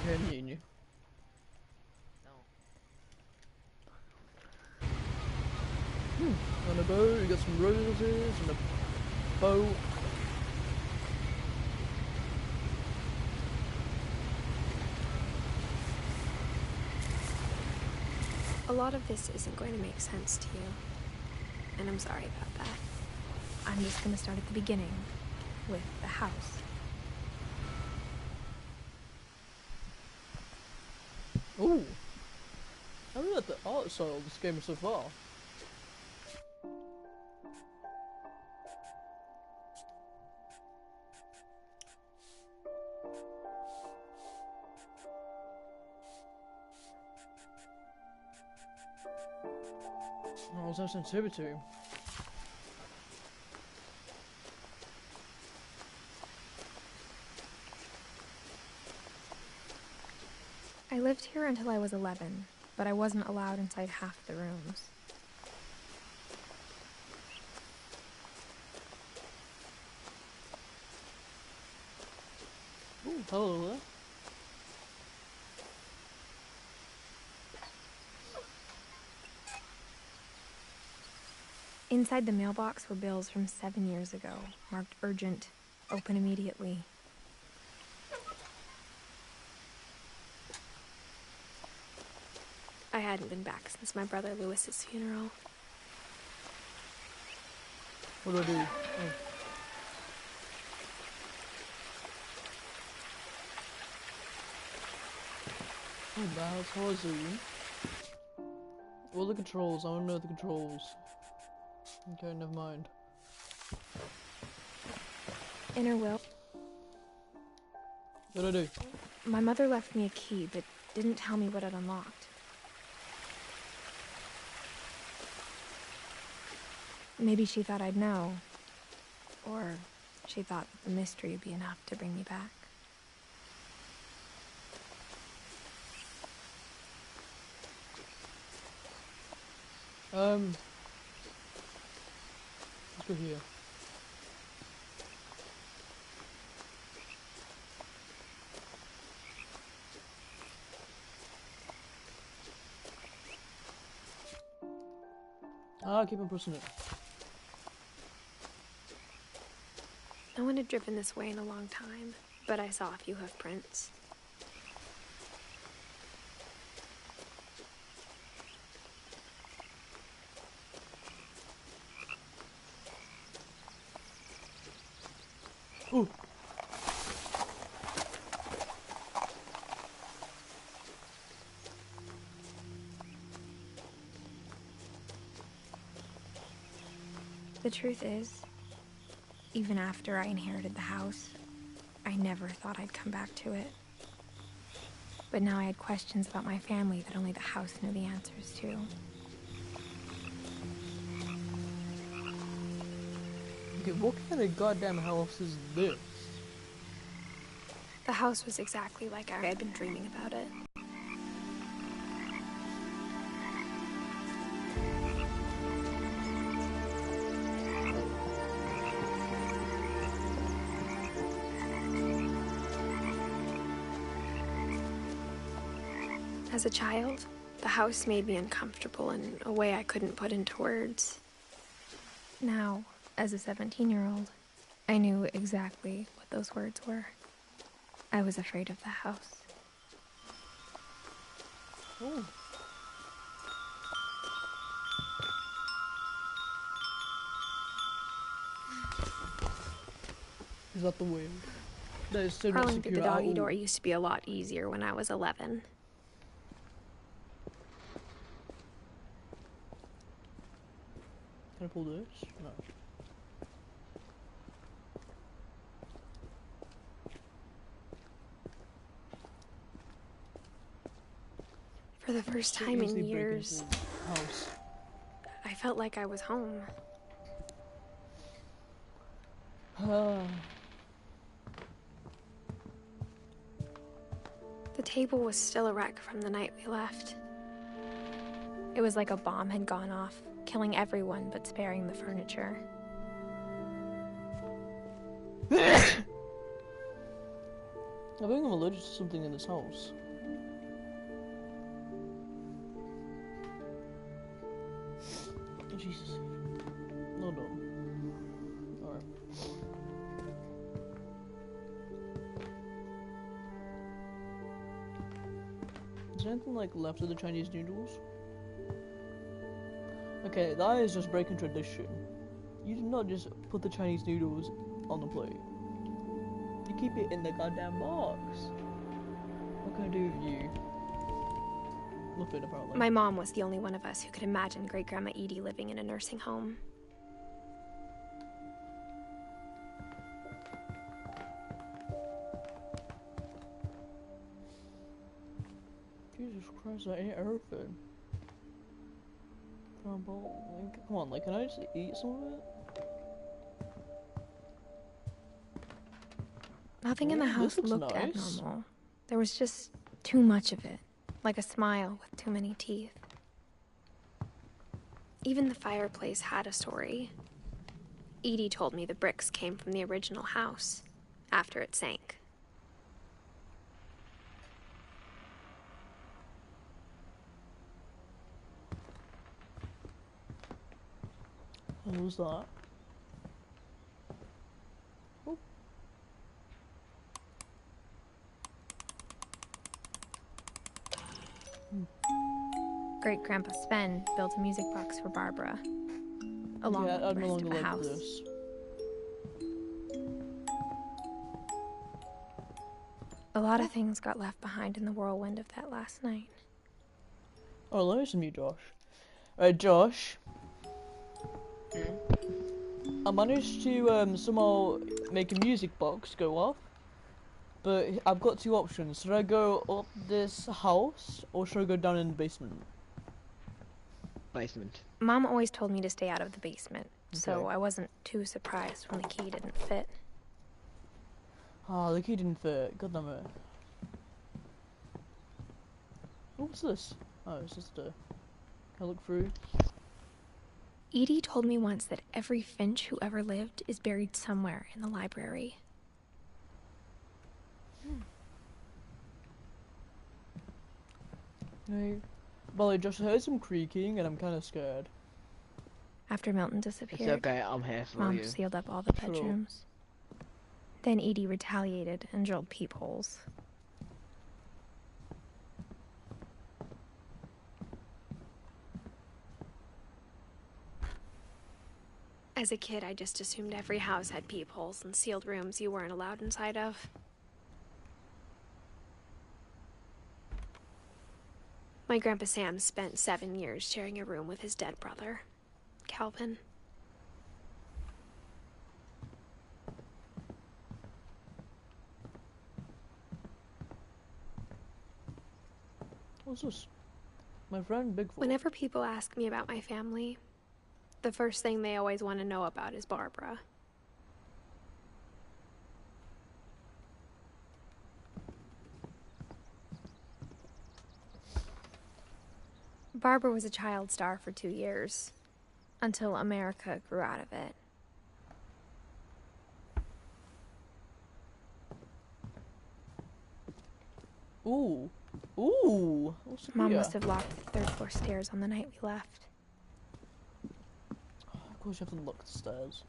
Canyon. On a boat, you got some roses and a boat. A lot of this isn't going to make sense to you, and I'm sorry about that. I'm just going to start at the beginning, with the house. Ooh! I really like the art style of this game so far. Oh, there's no sensitivity. I lived here until I was 11, but I wasn't allowed inside half the rooms. Ooh, hello there. Inside the mailbox were bills from 7 years ago, marked urgent, open immediately. I hadn't been back since my brother Lewis's funeral. What do I do? Oh, that's how I zoom. What are the controls? I want to know the controls. Okay, never mind. Inner will. What do I do? My mother left me a key, but didn't tell me what it unlocked. Maybe she thought I'd know. Or she thought that the mystery would be enough to bring me back. Let's go here. Keep on pressing it. No one had driven this way in a long time, but I saw a few hoof prints. Ooh. The truth is, even after I inherited the house, I never thought I'd come back to it. But now I had questions about my family that only the house knew the answers to. Okay, what kind of goddamn house is this? The house was exactly like I had been dreaming about it. As a child, the house made me uncomfortable in a way I couldn't put into words. Now, as a 17-year-old, I knew exactly what those words were. I was afraid of the house. Oh. Is that the way? That is so not Crawling through the secure at doggy all. door used to be a lot easier when I was 11. Can I pull this? No. For the first time in years, I felt like I was home. The table was still a wreck from the night we left. It was like a bomb had gone off, killing everyone but sparing the furniture. I think I'm allergic to something in this house. Jesus. No, no. Alright. Is there anything like left of the Chinese noodles? Okay, that is just breaking tradition. You do not just put the Chinese noodles on the plate. You keep it in the goddamn box. What can I do with you? Nothing, apparently. My mom was the only one of us who could imagine Great-Grandma Edie living in a nursing home. Jesus Christ, that ain't everything. Come on, like, can I just eat some of it? Nothing in the house looked nice. abnormal. There was just too much of it, like a smile with too many teeth. Even the fireplace had a story. Edie told me the bricks came from the original house, after it sank. What was that? Oh. Great-Grandpa Sven built a music box for Barbara, along with the rest of the house. This. A lot of things got left behind in the whirlwind of that last night. Oh, let me listen to you, Josh. Alright, Josh. I managed to somehow make a music box go off, but I've got two options. Should I go up this house or should I go down in the basement? Basement. Mom always told me to stay out of the basement, so Okay. I wasn't too surprised when the key didn't fit. Ah, the key didn't fit. God damn it. Oh, what's this? Oh, it's just a... Can I look through? Edie told me once that every Finch who ever lived is buried somewhere in the library. Hey. Well, Josh, I heard some creaking and I'm kind of scared. After Milton It's disappeared, okay, I'm here for Mom you. sealed up all the Sure. bedrooms. Then Edie retaliated and drilled peepholes. As a kid, I just assumed every house had peepholes and sealed rooms you weren't allowed inside of. My Grandpa Sam spent 7 years sharing a room with his dead brother, Calvin. What's this? My friend Bigfoot. Whenever people ask me about my family, the first thing they always want to know about is Barbara. Barbara was a child star for 2 years, until America grew out of it. Ooh. Ooh. What's Mom here? must have locked the 3rd floor stairs on the night we left. Of course you have to lock the stairs.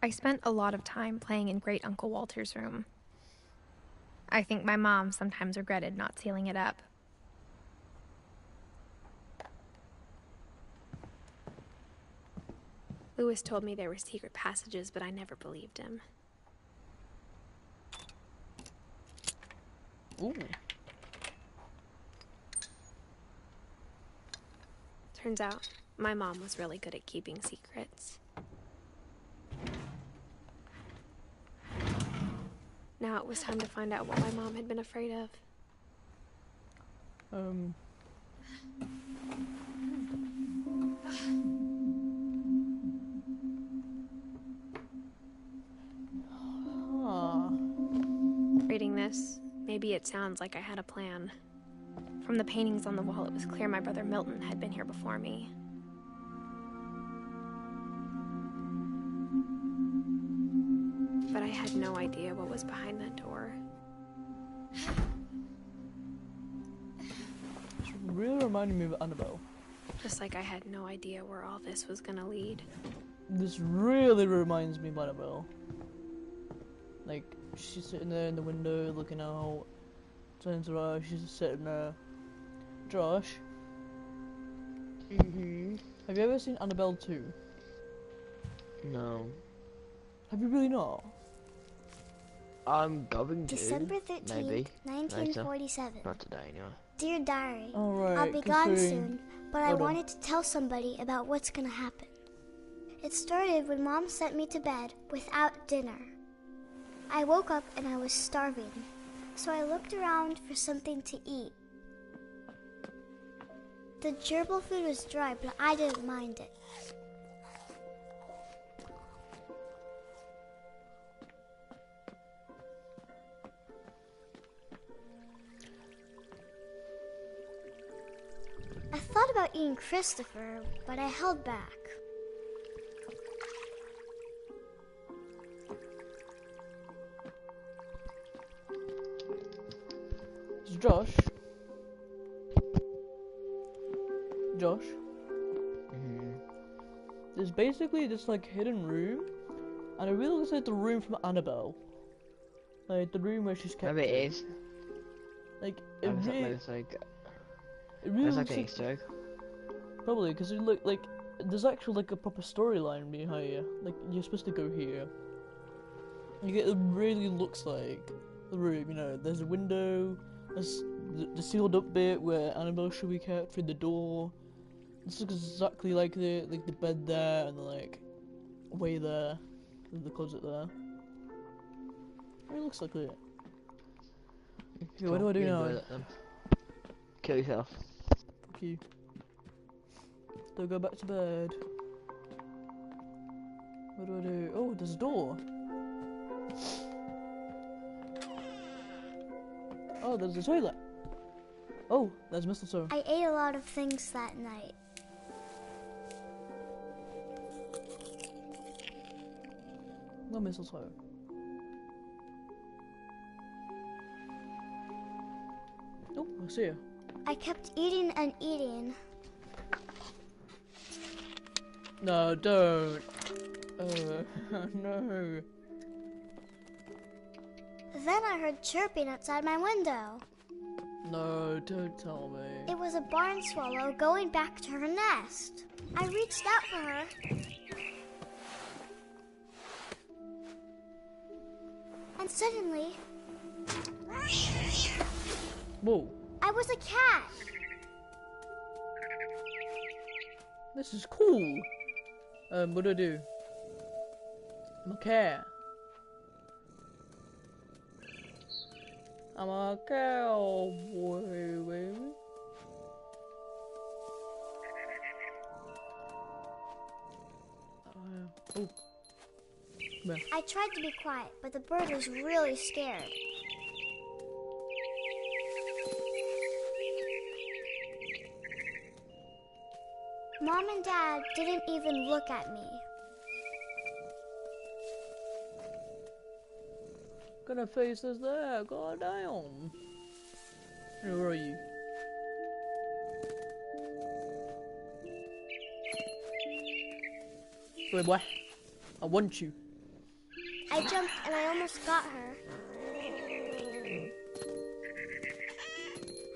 I spent a lot of time playing in Great Uncle Walter's room. I think my mom sometimes regretted not sealing it up. Louis told me there were secret passages, but I never believed him. Ooh. Turns out, my mom was really good at keeping secrets. Now it was time to find out what my mom had been afraid of. Reading this, maybe it sounds like I had a plan. From the paintings on the wall, it was clear my brother Milton had been here before me. had no idea what was behind that door. It's really reminding me of Annabelle. Just like I had no idea where all this was gonna lead. This really reminds me of Annabelle. Like, she's sitting there in the window looking out, turns around, she's just sitting there. Josh? Mm-hmm. Have you ever seen Annabelle 2? No. Have you really not? I'm going to. December 13th, maybe. 1947. Later. Not today, anyway. Dear Diary, Alright, I'll be gone considering- soon, but I Hold on. wanted to tell somebody about what's gonna happen. It started when Mom sent me to bed without dinner. I woke up and I was starving, so I looked around for something to eat. The gerbil food was dry, but I didn't mind it. I thought about eating Christopher, but I held back. It's Josh. Josh. Mm-hmm. There's basically this like hidden room, and it really looks like the room from Annabelle. Like the room where she's kept. Maybe it is. Like it Maybe really, it's like, it really it's like looks an like Easter egg. probably because it look like there's actually like a proper storyline behind you. Like you're supposed to go here. Like it really looks like the room. You know, there's a window. There's the sealed up bit where Annabelle should be kept through the door. This looks exactly like the bed there and the like way there, the closet there. It looks like it. Okay, what do I do now? Kill yourself. Fuck you. Do I go back to bed? What do I do? Oh, there's a door. Oh, there's a toilet. Oh, there's mistletoe. I ate a lot of things that night. No mistletoe. Oh, I see her. I kept eating and eating. No, don't. No. Then I heard chirping outside my window. No, don't tell me. It was a barn swallow going back to her nest. I reached out for her. And suddenly, Whoa, I was a cat. this is cool. What do I do? I'm a cat. I'm a cowboy, baby. Oh. Come here. I tried to be quiet, but the bird was really scared. Mom and Dad didn't even look at me. What kind of face is that? God damn. Hey, where are you? Wait, what? I want you. I jumped and I almost got her.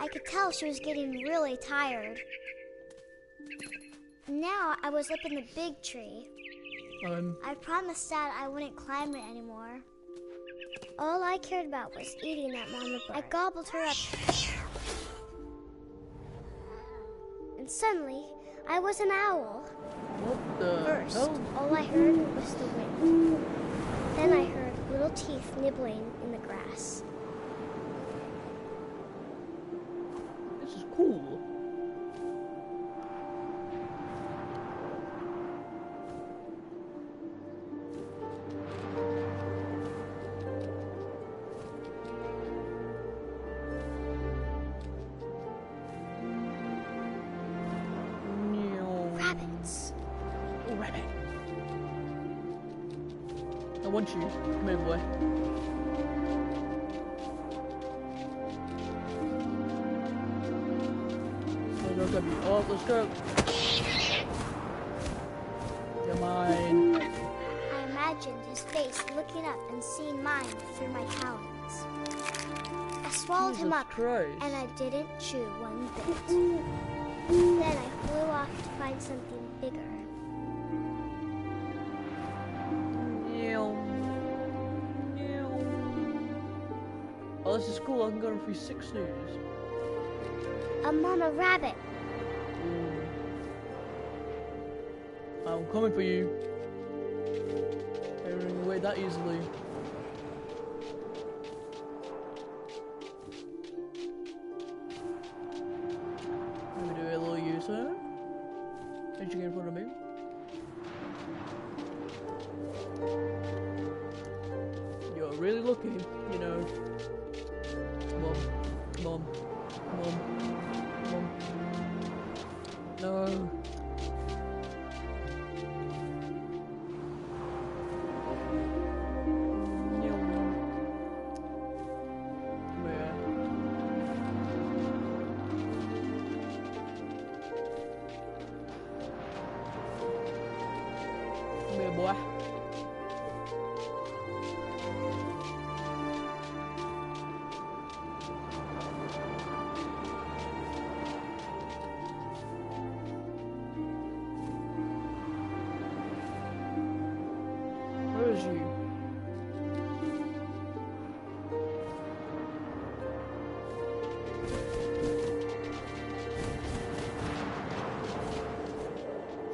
I could tell she was getting really tired. Now I was up in the big tree. I promised Dad I wouldn't climb it anymore. All I cared about was eating that mama bird. I gobbled her up. And suddenly, I was an owl. What the First, hell? all I heard was the wind. Then I heard little teeth nibbling in the grass. This is cool. Rabbits. Oh, rabbit. I want you. Come here, boy. I'll grab you. Oh, let's go. You're mine. I imagined his face looking up and seeing mine through my talons. I swallowed him Jesus up, Christ. and I didn't chew one bit. Then I flew off to find something bigger. Oh, this is cool. I can go through 6 snooze. A mama rabbit. I'm coming for you. Ain't running away that easily. Let me do a little U-turn. As you get in front of me. You're really lucky, you know. Come on, come on, come on, come on. No. Boy. Where is you?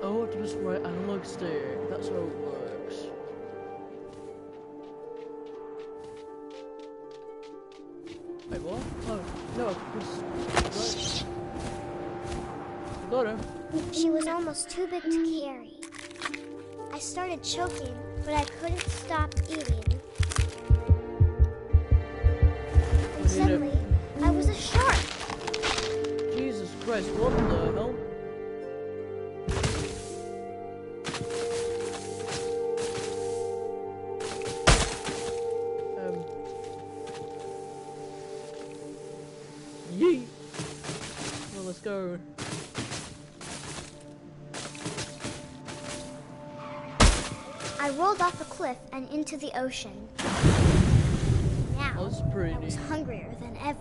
Oh, to just right analog stick. That's how it works. Wait, what? Oh, no, just right. Got her. She was almost too big to carry. I started choking, but I couldn't stop eating. And suddenly, I was a shark. Jesus Christ, what the hell? Yeet! Well, let's go. I rolled off a cliff and into the ocean. Now, Oh, this is pretty I was neat. hungrier than ever.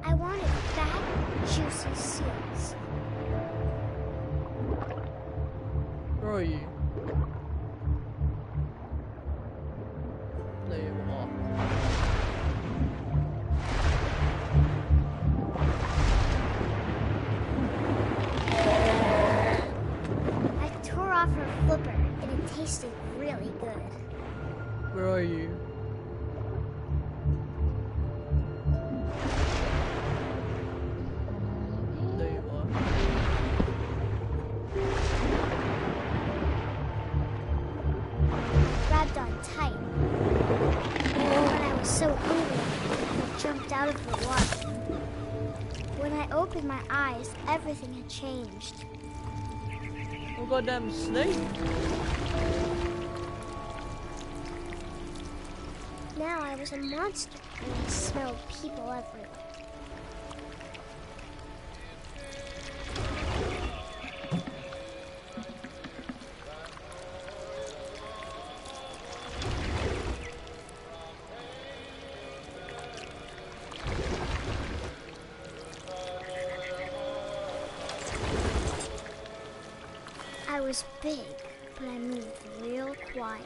I wanted fat, juicy seals. Where are you? There you are. I tore off her flipper, and it tasted really good. Where are you? There you are. Grabbed on tight. When I was so hungry, I jumped out of the water. When I opened my eyes, everything had changed. Oh, goddamn snake! Now I was a monster, and I smelled people everywhere. I was big, but I moved real quiet.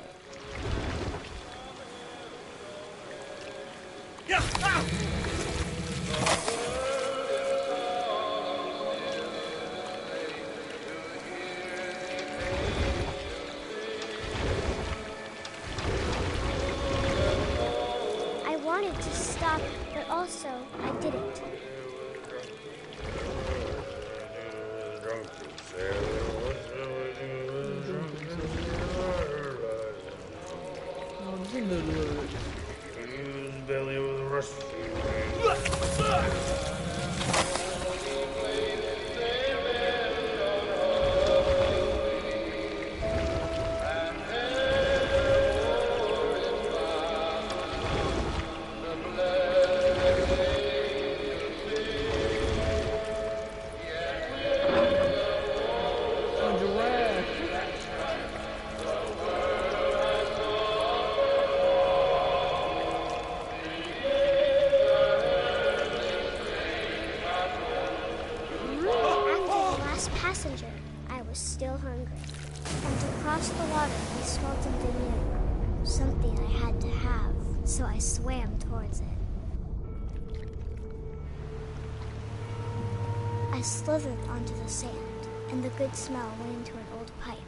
I wanted to stop, but also I didn't. Oh, sing the lyrics. His belly was A giraffe. After the last passenger, I was still hungry. And to cross the water, I smelled something new. Something I had to have, so I swam towards it. I slithered onto the sand, and the good smell went into an old pipe.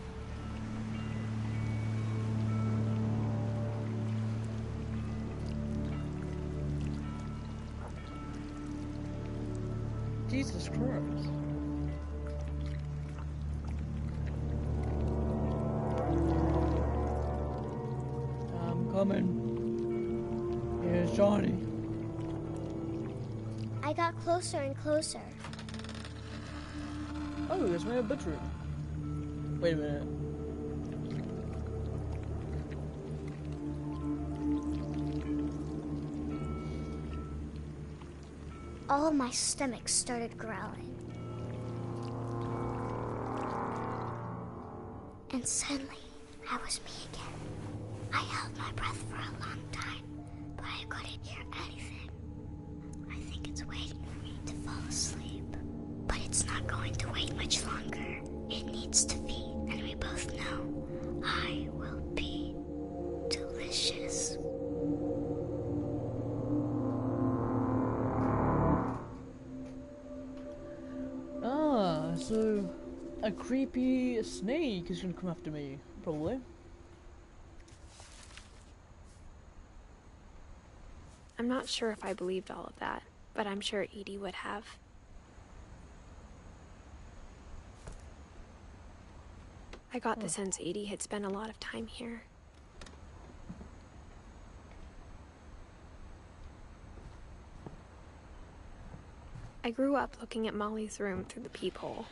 Jesus Christ. I'm coming. Here's Johnny. I got closer and closer. Oh, it's my bedroom. Wait a minute. All of my stomach started growling. And suddenly, I was me again. I held my breath for a long time, but I couldn't hear anything. I think it's waiting for me to fall asleep. But it's not going to wait much longer. It needs to feed, and we both know I will be delicious. Ah, so a creepy snake is gonna come after me, probably. I'm not sure if I believed all of that, but I'm sure Edie would have. I got the sense Edie had spent a lot of time here. I grew up looking at Molly's room through the peephole.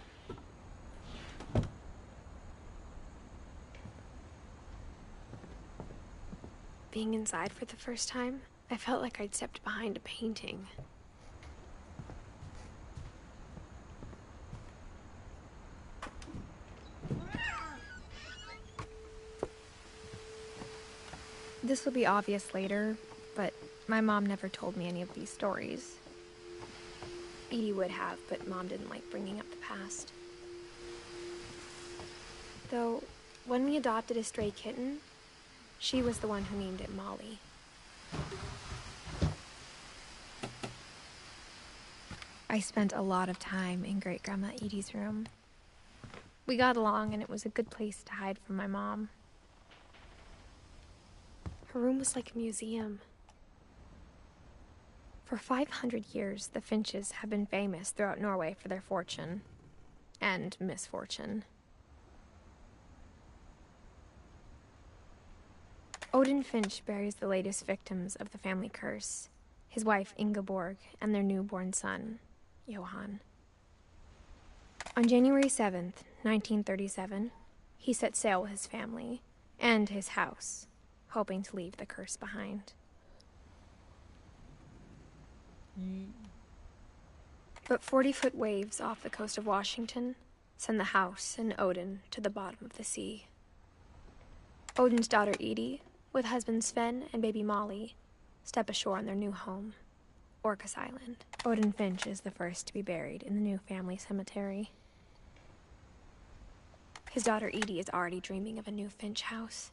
Being inside for the first time, I felt like I'd stepped behind a painting. This will be obvious later, but my mom never told me any of these stories. Edie would have, but Mom didn't like bringing up the past. Though, when we adopted a stray kitten, she was the one who named it Molly. I spent a lot of time in Great-Grandma Edie's room. We got along, and it was a good place to hide from my mom. Her room was like a museum. For 500 years, the Finches have been famous throughout Norway for their fortune and misfortune. Odin Finch buries the latest victims of the family curse, his wife Ingeborg and their newborn son, Johan. On January 7th, 1937, he set sail with his family and his house, hoping to leave the curse behind. But 40-foot waves off the coast of Washington send the house and Odin to the bottom of the sea. Odin's daughter Edie, with husband Sven and baby Molly, step ashore on their new home, Orcas Island. Odin Finch is the first to be buried in the new family cemetery. His daughter Edie is already dreaming of a new Finch house.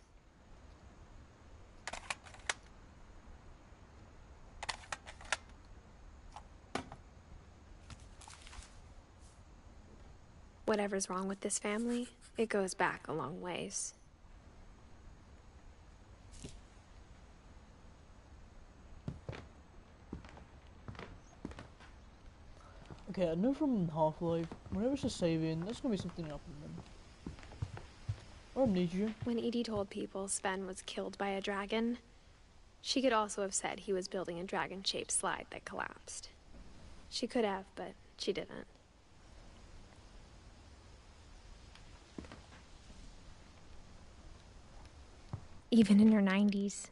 Whatever's wrong with this family, it goes back a long ways. Okay, I know from Half-Life, whenever it's a saving, there's gonna be something happening. Or amnesia. When Edie told people Sven was killed by a dragon, She could also have said he was building a dragon-shaped slide that collapsed. She could have, but she didn't. Even in her 90s,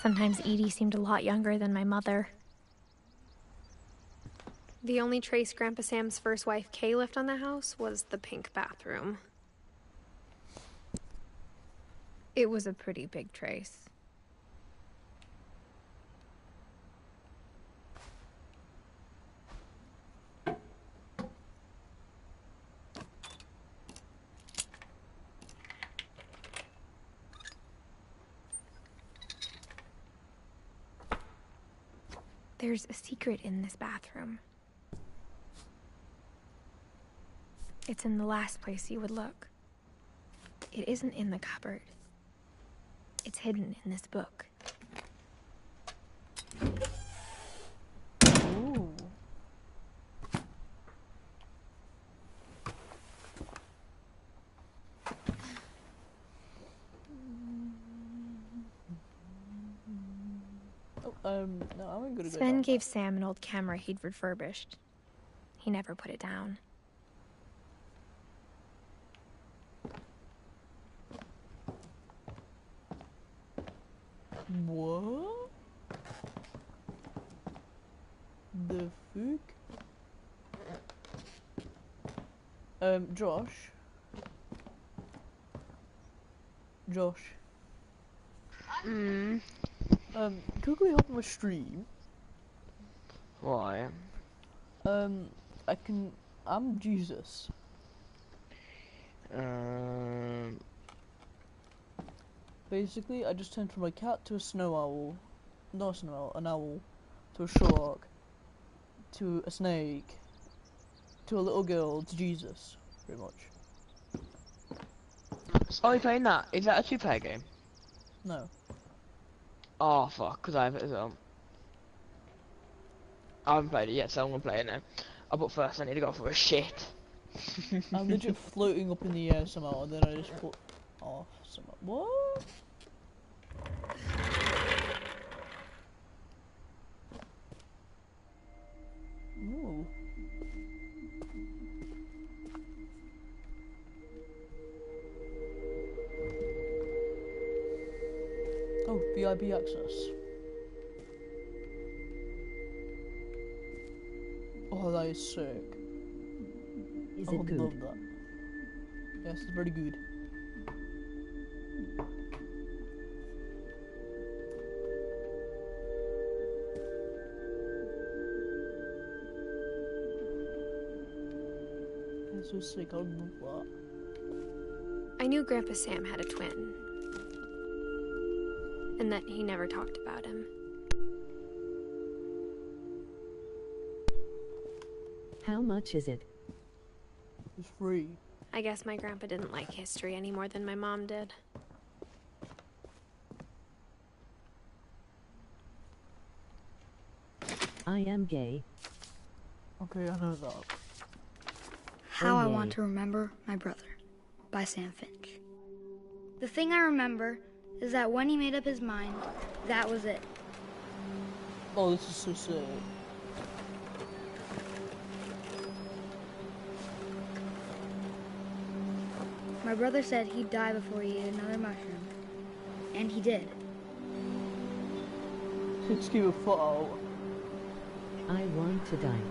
sometimes Edie seemed a lot younger than my mother. The only trace Grandpa Sam's first wife Kay left on the house was the pink bathroom. It was a pretty big trace. There's a secret in this bathroom. It's in the last place you would look. It isn't in the cupboard. It's hidden in this book. Ooh. No, I'm gonna go Sven down gave Sam an old camera he'd refurbished. He never put it down. What? The fuck? Josh? Josh? Could we hop on my stream? Why? I'm Jesus. Basically, I just turned from a cat to a snow owl. Not a snow owl, an owl. To a shark. To a snake. To a little girl. To Jesus. Pretty much. Oh, you playing that? Is that a two-player game? No. Oh, fuck, because I have it as well. I haven't played it yet, so I'm gonna play it now. But first I need to go for a shit. I'm legit floating up in the air somehow, and then I just put off somehow. What? Ooh. Oh, VIP access. Oh, that is sick. Is I it would good? love that. Yes, it's very good. That's so sick. I would love that. I knew Grandpa Sam had a twin. And that he never talked about him. How much is it? It's free. I guess my grandpa didn't like history any more than my mom did. I am gay. Okay, I know that. How I yay. Want to Remember My Brother by Sam Finch. The thing I remember is that when he made up his mind, that was it. Oh, this is so sick. My brother said he'd die before he ate another mushroom. And he did. Let's give a photo. I want to die.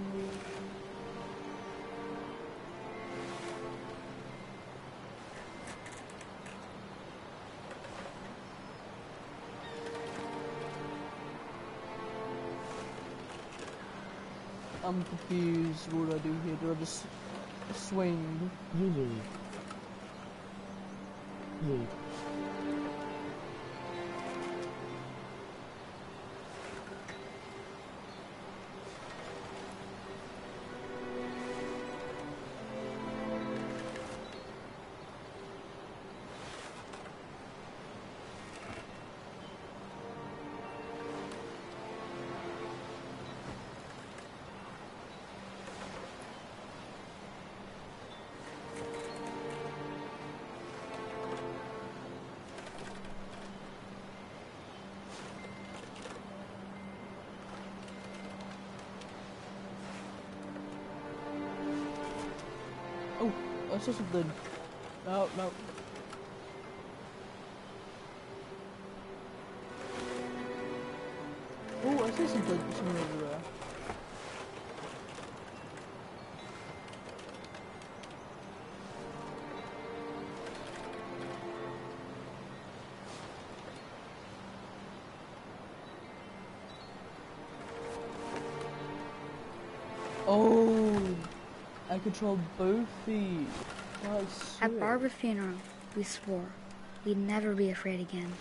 I'm confused. What do I do here? Do I just swing? Yee. Yee. Oh, I saw something. No, no. Oh, I see something over there. Oh, I control both feet. At Barbara's funeral, we swore we'd never be afraid again.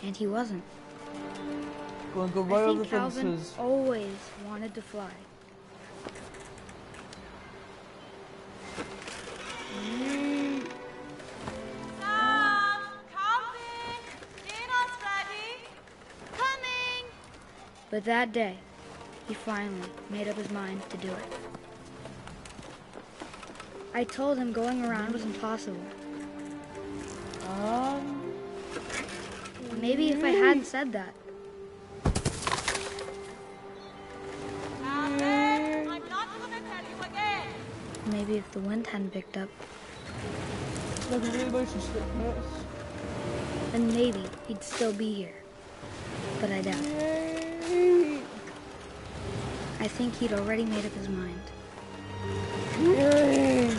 And he wasn't. Go and go right over the Calvin fences. always wanted to fly. Sam! Calvin! Dinner's ready! Coming! But that day, he finally made up his mind to do it. I told him going around was impossible. Maybe if I hadn't said that. Calvin, I'm not gonna tell you again! Maybe if the wind hadn't picked up. Look at the motion sickness. Then maybe he'd still be here. But I doubt it. Yay! I think he'd already made up his mind. Yay!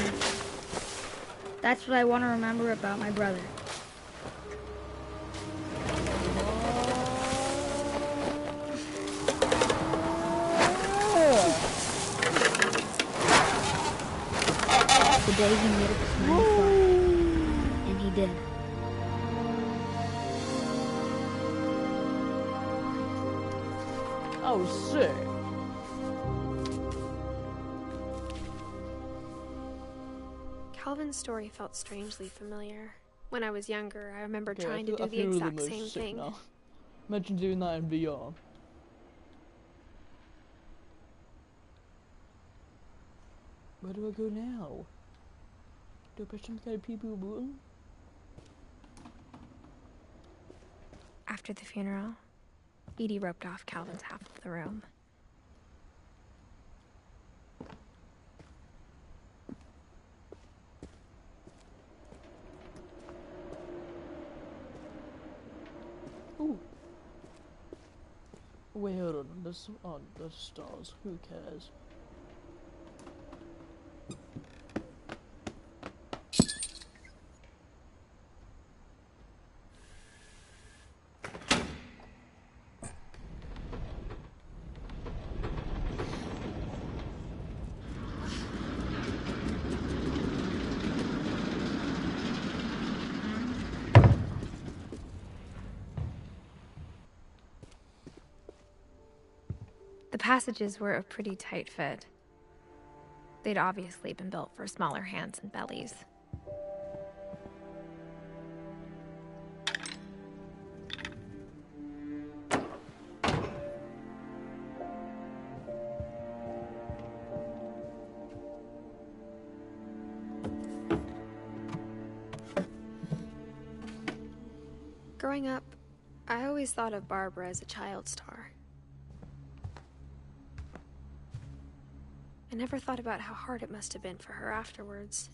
That's what I want to remember about my brother. The day he made up his mind to fly. And he did. Oh, sick. Calvin's story felt strangely familiar. When I was younger, I remember Okay, trying to do I the feel exact most same sick thing. now. Imagine doing that in VR. Where do I go now? Do I press some kind of people button? After the funeral, Edie roped off Calvin's half of the room. Ooh. Wait, hold on. There's stars. Who cares? The passages were a pretty tight fit. They'd obviously been built for smaller hands and bellies. Growing up, I always thought of Barbara as a child star. I never thought about how hard it must have been for her afterwards.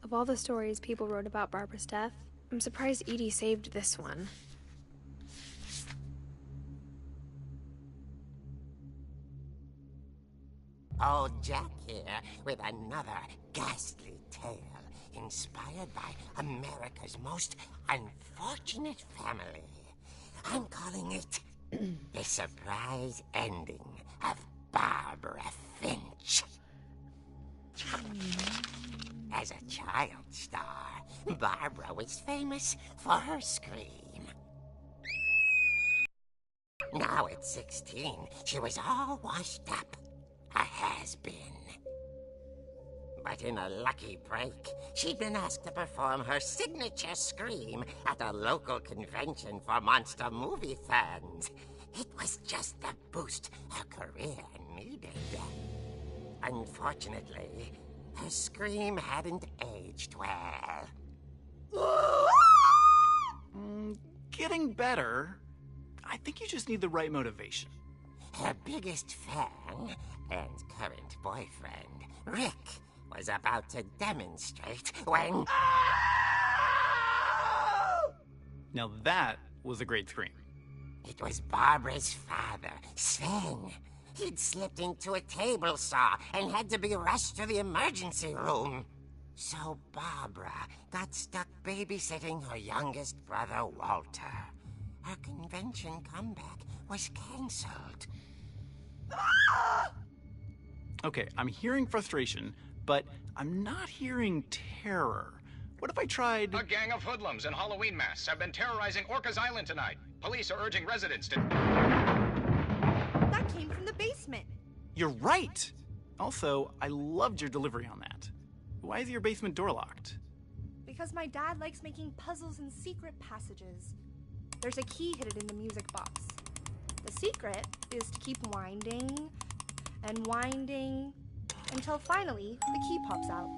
Of all the stories people wrote about Barbara's death, I'm surprised Edie saved this one. Old Jack here with another ghastly tale inspired by America's most unfortunate family. I'm calling it The Surprise Ending of Barbara Finch. As a child star, Barbara was famous for her scream. Now at 16, she was all washed up. A has-been. But in a lucky break, she'd been asked to perform her signature scream at a local convention for monster movie fans. It was just the boost her career needed. Unfortunately, her scream hadn't aged well. Getting better. I think you just need the right motivation. Her biggest fan and current boyfriend, Rick, was about to demonstrate when... Now that was a great scream. It was Barbara's father, Sven. He'd slipped into a table saw and had to be rushed to the emergency room. So Barbara got stuck babysitting her youngest brother, Walter. Her convention comeback was cancelled. Okay, I'm hearing frustration, but I'm not hearing terror. What if I tried... A gang of hoodlums in Halloween masks have been terrorizing Orcas Island tonight. Police are urging residents to... That came from the basement. You're right! Also, I loved your delivery on that. Why is your basement door locked? Because my dad likes making puzzles and secret passages. There's a key hidden in the music box. The secret is to keep winding and winding until finally the key pops out.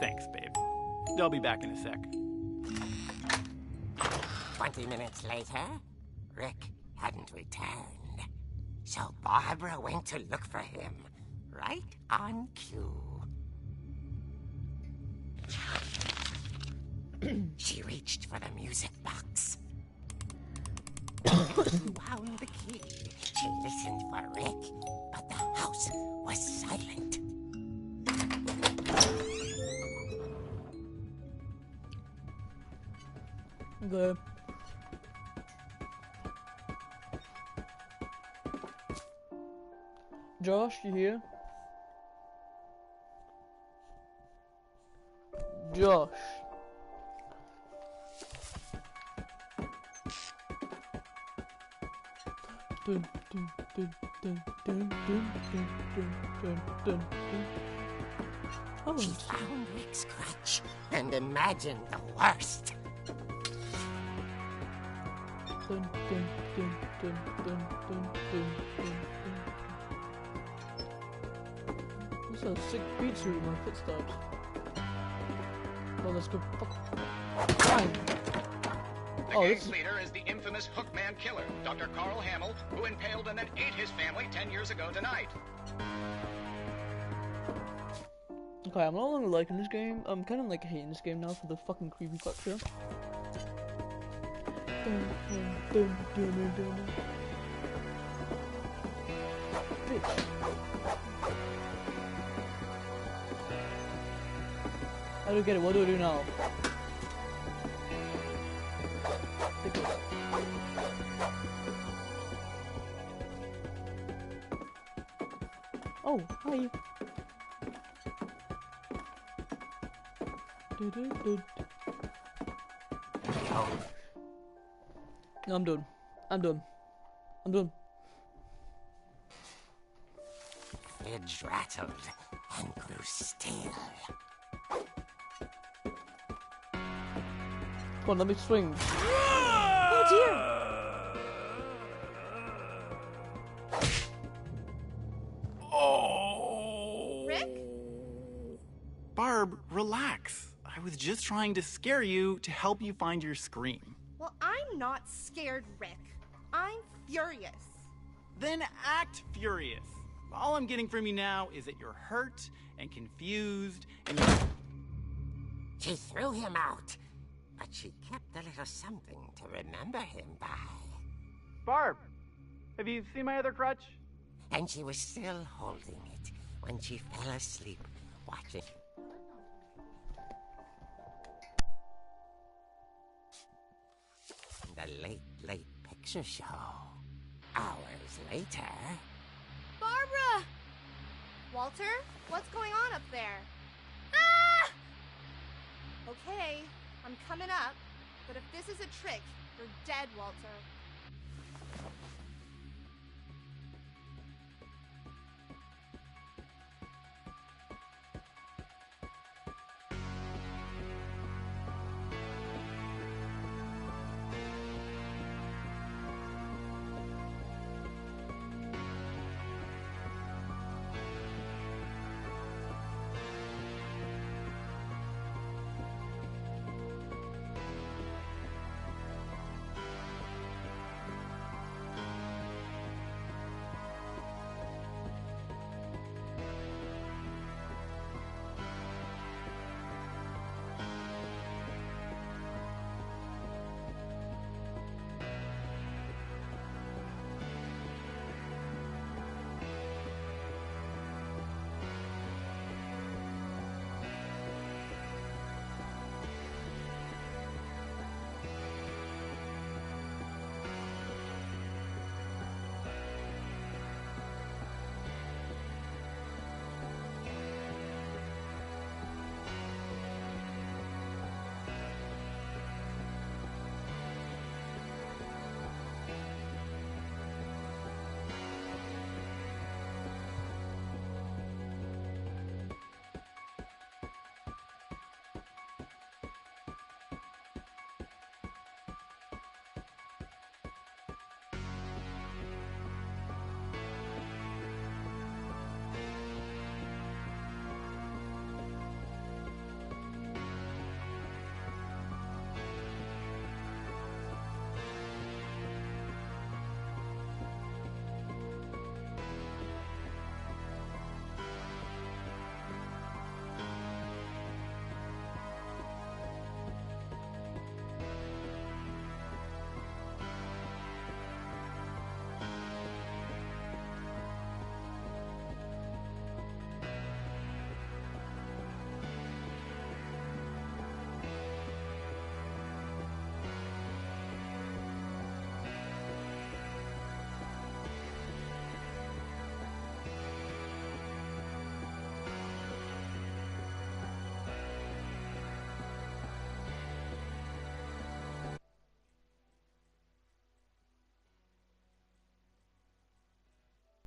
Thanks, babe. I'll be back in a sec. 20 minutes later, Rick hadn't returned. So Barbara went to look for him, right on cue. She reached for the music box. Wound the key. She listened for Rick, but the house was silent. Okay. Josh, you here? Josh. Dun, dun, dun, dun, dun, dun, dun, dun, dun, dun. Oh, She found Rick's crutch and imagined the worst. dun, dun, dun, dun, dun, dun, dun, dun, dun. This is a sick beat suit with my footsteps. Well, let's go. Fine. The gang's leader is the infamous Hookman killer, Dr. Carl Hamill, who impaled and then ate his family 10 years ago tonight. Okay, I'm no longer liking this game. I'm kind of like hating this game now for the fucking creepy factor. Dun, dun, dun, dun, dun, dun. Bitch. I don't get it. What do I do now? Take it. Oh, hi. No, I'm done. I'm done. I'm done. Fidge rattled and grew still. Come on, let me swing. Oh dear! Oh! Rick? Barb, relax. I was just trying to scare you to help you find your scream. Well, I'm not scared, Rick. I'm furious. Then act furious. All I'm getting from you now is that you're hurt and confused and you're... She threw him out, but she kept a little something to remember him by. Barb, have you seen my other crutch? And she was still holding it when she fell asleep watching. The late picture show. Hours later... Barbara! Walter, what's going on up there? Ah! Okay, I'm coming up, but if this is a trick, you're dead, Walter.